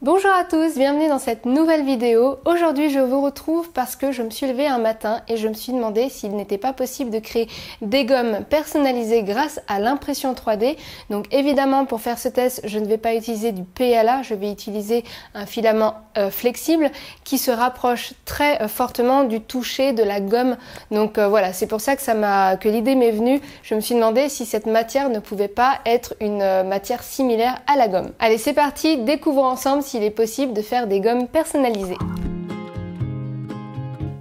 Bonjour à tous, bienvenue dans cette nouvelle vidéo. Aujourd'hui je vous retrouve parce que je me suis levée un matin et je me suis demandé s'il n'était pas possible de créer des gommes personnalisées grâce à l'impression 3D. Donc évidemment pour faire ce test je ne vais pas utiliser du PLA, je vais utiliser un filament flexible qui se rapproche très fortement du toucher de la gomme. Donc voilà, c'est pour ça que l'idée m'est venue. Je me suis demandé si cette matière ne pouvait pas être une matière similaire à la gomme. Allez c'est parti, découvrons ensemble s'il est possible de faire des gommes personnalisées.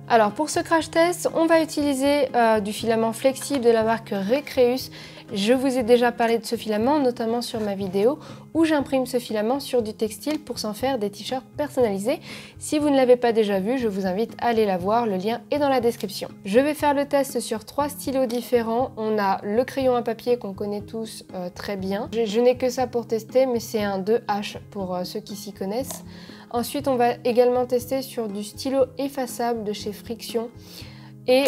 Alors pour ce crash test, on va utiliser du filament flexible de la marque Recreus. Je vous ai déjà parlé de ce filament, notamment sur ma vidéo où j'imprime ce filament sur du textile pour s'en faire des t-shirts personnalisés. Si vous ne l'avez pas déjà vu, je vous invite à aller la voir, le lien est dans la description. Je vais faire le test sur 3 stylos différents. On a le crayon à papier qu'on connaît tous très bien. Je n'ai que ça pour tester, mais c'est un 2H pour ceux qui s'y connaissent. Ensuite, on va également tester sur du stylo effaçable de chez Friction. Et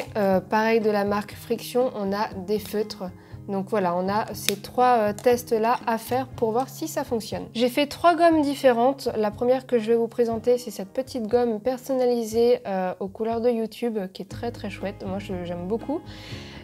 pareil de la marque Friction, on a des feutres. Donc voilà, on a ces 3 tests-là à faire pour voir si ça fonctionne. J'ai fait 3 gommes différentes. La première que je vais vous présenter, c'est cette petite gomme personnalisée aux couleurs de YouTube qui est très très chouette. Moi, j'aime beaucoup.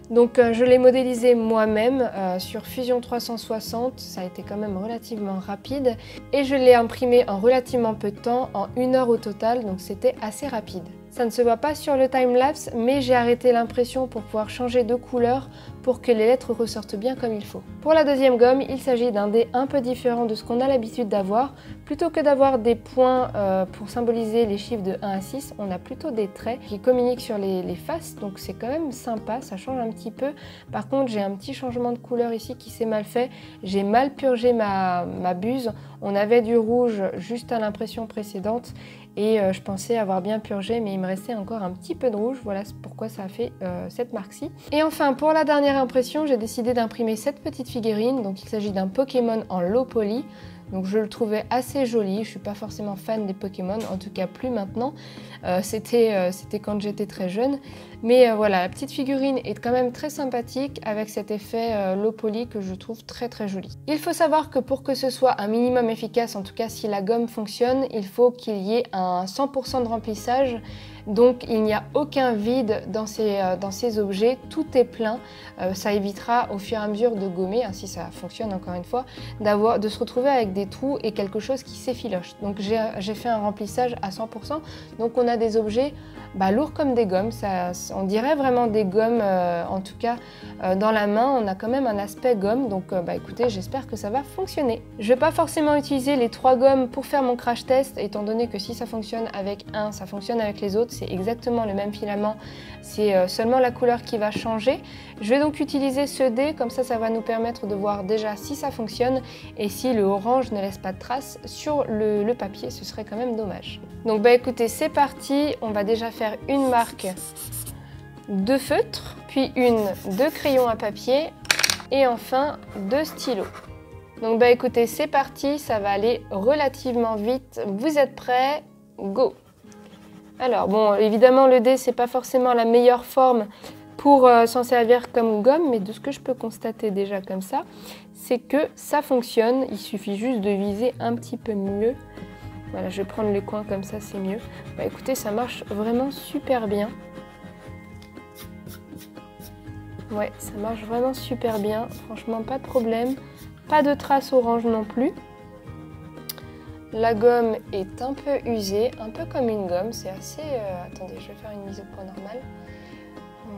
Donc je l'ai modélisé moi-même sur Fusion 360, ça a été quand même relativement rapide et je l'ai imprimé en relativement peu de temps, en 1 heure au total, donc c'était assez rapide. Ça ne se voit pas sur le timelapse, mais j'ai arrêté l'impression pour pouvoir changer de couleur pour que les lettres ressortent bien comme il faut. Pour la deuxième gomme, il s'agit d'un dé un peu différent de ce qu'on a l'habitude d'avoir. Plutôt que d'avoir des points pour symboliser les chiffres de 1 à 6, on a plutôt des traits qui communiquent sur les faces, donc c'est quand même sympa, ça change un petit peu. Par contre, j'ai un petit changement de couleur ici qui s'est mal fait. J'ai mal purgé ma buse. On avait du rouge juste à l'impression précédente et je pensais avoir bien purgé, mais il me restait encore un petit peu de rouge. Voilà pourquoi ça a fait cette marque-ci. Et enfin, pour la dernière impression, j'ai décidé d'imprimer cette petite figurine. Donc il s'agit d'un Pokémon en low poly. Donc je le trouvais assez joli, je suis pas forcément fan des Pokémon, en tout cas plus maintenant, c'était quand j'étais très jeune. Mais voilà, la petite figurine est quand même très sympathique avec cet effet low poly que je trouve très très joli. Il faut savoir que pour que ce soit un minimum efficace, en tout cas si la gomme fonctionne, il faut qu'il y ait un 100% de remplissage. Donc il n'y a aucun vide dans ces objets, tout est plein. Ça évitera au fur et à mesure de gommer, si ça fonctionne encore une fois, de se retrouver avec des trous et quelque chose qui s'effiloche. Donc j'ai fait un remplissage à 100%, donc on a des objets lourds comme des gommes, on dirait vraiment des gommes, en tout cas dans la main on a quand même un aspect gomme, donc écoutez, j'espère que ça va fonctionner. Je ne vais pas forcément utiliser les 3 gommes pour faire mon crash test, étant donné que si ça fonctionne avec un, ça fonctionne avec les autres, c'est exactement le même filament, c'est seulement la couleur qui va changer. Je vais donc utiliser ce dé, comme ça va nous permettre de voir déjà si ça fonctionne et si le orange ne laisse pas de traces sur le papier, ce serait quand même dommage. Donc écoutez, c'est parti, on va déjà faire une marque de feutre, puis une de crayon à papier et enfin 2 stylos. Donc écoutez, c'est parti, ça va aller relativement vite. Vous êtes prêts? Go! Alors bon, évidemment le dé c'est pas forcément la meilleure forme pour s'en servir comme gomme, mais de ce que je peux constater déjà comme ça, c'est que ça fonctionne, il suffit juste de viser un petit peu mieux. Voilà, je vais prendre les coins comme ça, c'est mieux. Écoutez, ça marche vraiment super bien. Ouais, ça marche vraiment super bien, franchement pas de problème. Pas de traces orange non plus. La gomme est un peu usée, un peu comme une gomme, c'est assez... attendez, je vais faire une mise au point normale.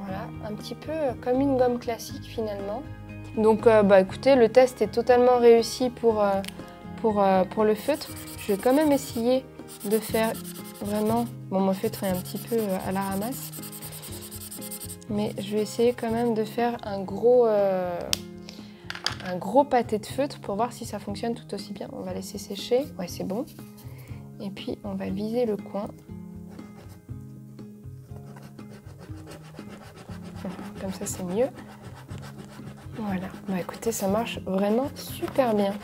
Voilà, un petit peu comme une gomme classique finalement. Donc écoutez, le test est totalement réussi pour le feutre. Je vais quand même essayer de faire vraiment... Bon, mon feutre est un petit peu à la ramasse. Mais je vais essayer quand même de faire un gros pâté de feutre pour voir si ça fonctionne tout aussi bien. On va laisser sécher. Ouais, c'est bon. Et puis, on va viser le coin. Comme ça, c'est mieux. Voilà. Écoutez, ça marche vraiment super bien.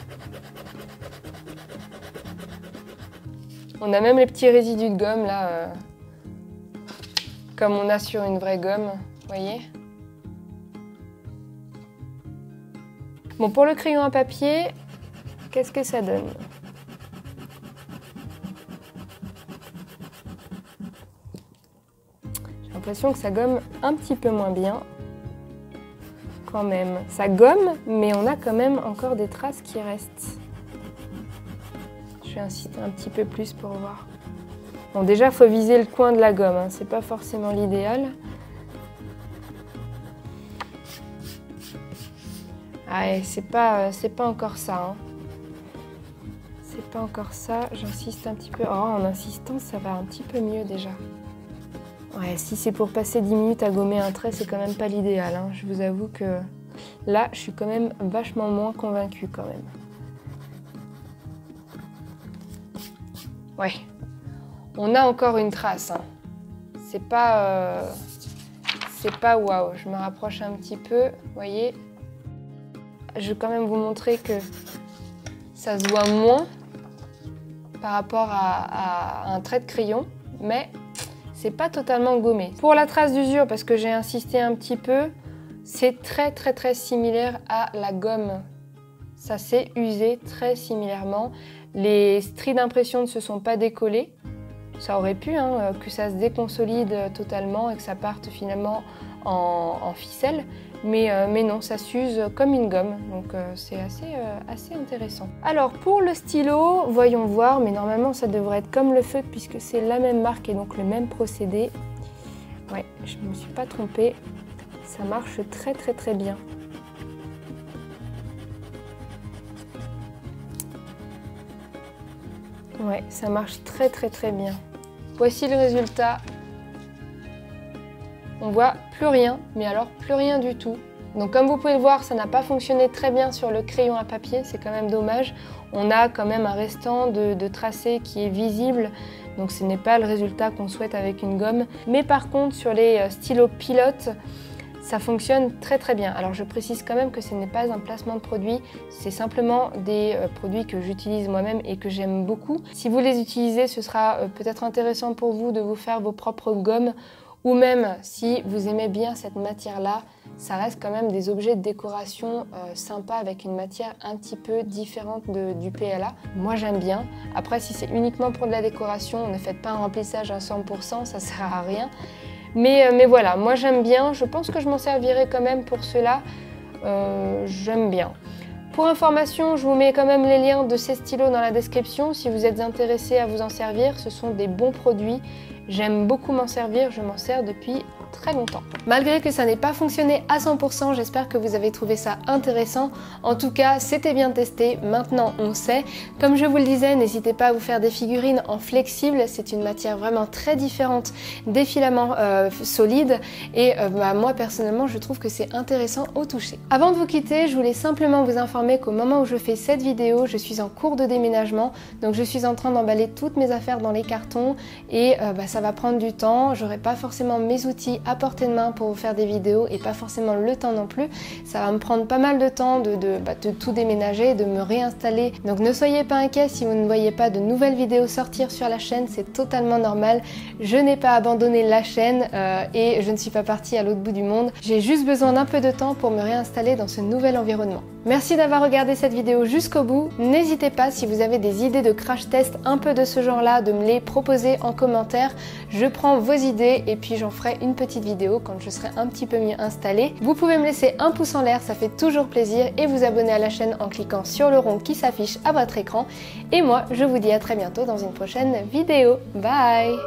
On a même les petits résidus de gomme, là, comme on a sur une vraie gomme. Vous voyez ? Bon, pour le crayon à papier, qu'est-ce que ça donne? l'impression que ça gomme un petit peu moins bien. Quand même, ça gomme, mais on a quand même encore des traces qui restent. Je vais insister un petit peu plus pour voir. Bon, déjà, il faut viser le coin de la gomme, hein. C'est pas forcément l'idéal. Ouais, c'est pas encore ça, hein. C'est pas encore ça, j'insiste un petit peu. Oh, en insistant, ça va un petit peu mieux déjà. Ouais, si c'est pour passer 10 minutes à gommer un trait, c'est quand même pas l'idéal, hein. Je vous avoue que là, je suis quand même vachement moins convaincue quand même. Ouais, on a encore une trace, hein. C'est pas waouh. Je me rapproche un petit peu, vous voyez. Je vais quand même vous montrer que ça se voit moins par rapport à un trait de crayon, mais c'est pas totalement gommé. Pour la trace d'usure, parce que j'ai insisté un petit peu, c'est très similaire à la gomme. Ça s'est usé très similairement. Les stries d'impression ne se sont pas décollés. Ça aurait pu, hein, que ça se déconsolide totalement et que ça parte finalement en ficelle. Mais non, ça s'use comme une gomme, donc c'est assez intéressant. Alors pour le stylo, voyons voir, mais normalement ça devrait être comme le feutre puisque c'est la même marque et donc le même procédé. Ouais, je ne me suis pas trompée, ça marche très bien. Ouais, ça marche très bien. Voici le résultat. On voit plus rien, mais alors plus rien du tout. Donc comme vous pouvez le voir, ça n'a pas fonctionné très bien sur le crayon à papier, c'est quand même dommage. On a quand même un restant de tracé qui est visible, donc ce n'est pas le résultat qu'on souhaite avec une gomme. Mais par contre, sur les stylos pilotes, ça fonctionne très bien. Alors je précise quand même que ce n'est pas un placement de produit, c'est simplement des produits que j'utilise moi-même et que j'aime beaucoup. Si vous les utilisez, ce sera peut-être intéressant pour vous de vous faire vos propres gommes, ou même si vous aimez bien cette matière-là, ça reste quand même des objets de décoration sympas avec une matière un petit peu différente du PLA. Moi j'aime bien. Après si c'est uniquement pour de la décoration, ne faites pas un remplissage à 100%, ça sert à rien. Mais voilà, moi j'aime bien, je pense que je m'en servirai quand même pour cela, j'aime bien. Pour information, je vous mets quand même les liens de ces stylos dans la description si vous êtes intéressé à vous en servir, ce sont des bons produits. J'aime beaucoup m'en servir, je m'en sers depuis très longtemps. Malgré que ça n'ait pas fonctionné à 100%, j'espère que vous avez trouvé ça intéressant. En tout cas, c'était bien testé, maintenant on sait. Comme je vous le disais, n'hésitez pas à vous faire des figurines en flexible, c'est une matière vraiment très différente des filaments solides et moi personnellement je trouve que c'est intéressant au toucher. Avant de vous quitter, je voulais simplement vous informer qu'au moment où je fais cette vidéo, je suis en cours de déménagement, donc je suis en train d'emballer toutes mes affaires dans les cartons et ça va prendre du temps, j'aurai pas forcément mes outils à portée de main pour vous faire des vidéos et pas forcément le temps non plus. Ça va me prendre pas mal de temps de tout déménager, de me réinstaller. Donc ne soyez pas inquiets si vous ne voyez pas de nouvelles vidéos sortir sur la chaîne, c'est totalement normal. Je n'ai pas abandonné la chaîne et je ne suis pas partie à l'autre bout du monde. J'ai juste besoin d'un peu de temps pour me réinstaller dans ce nouvel environnement. Merci d'avoir regardé cette vidéo jusqu'au bout. N'hésitez pas si vous avez des idées de crash test un peu de ce genre-là, de me les proposer en commentaire. Je prends vos idées et puis j'en ferai une petite vidéo quand je serai un petit peu mieux installée. Vous pouvez me laisser un pouce en l'air, ça fait toujours plaisir, et vous abonner à la chaîne en cliquant sur le rond qui s'affiche à votre écran. Et moi, je vous dis à très bientôt dans une prochaine vidéo. Bye!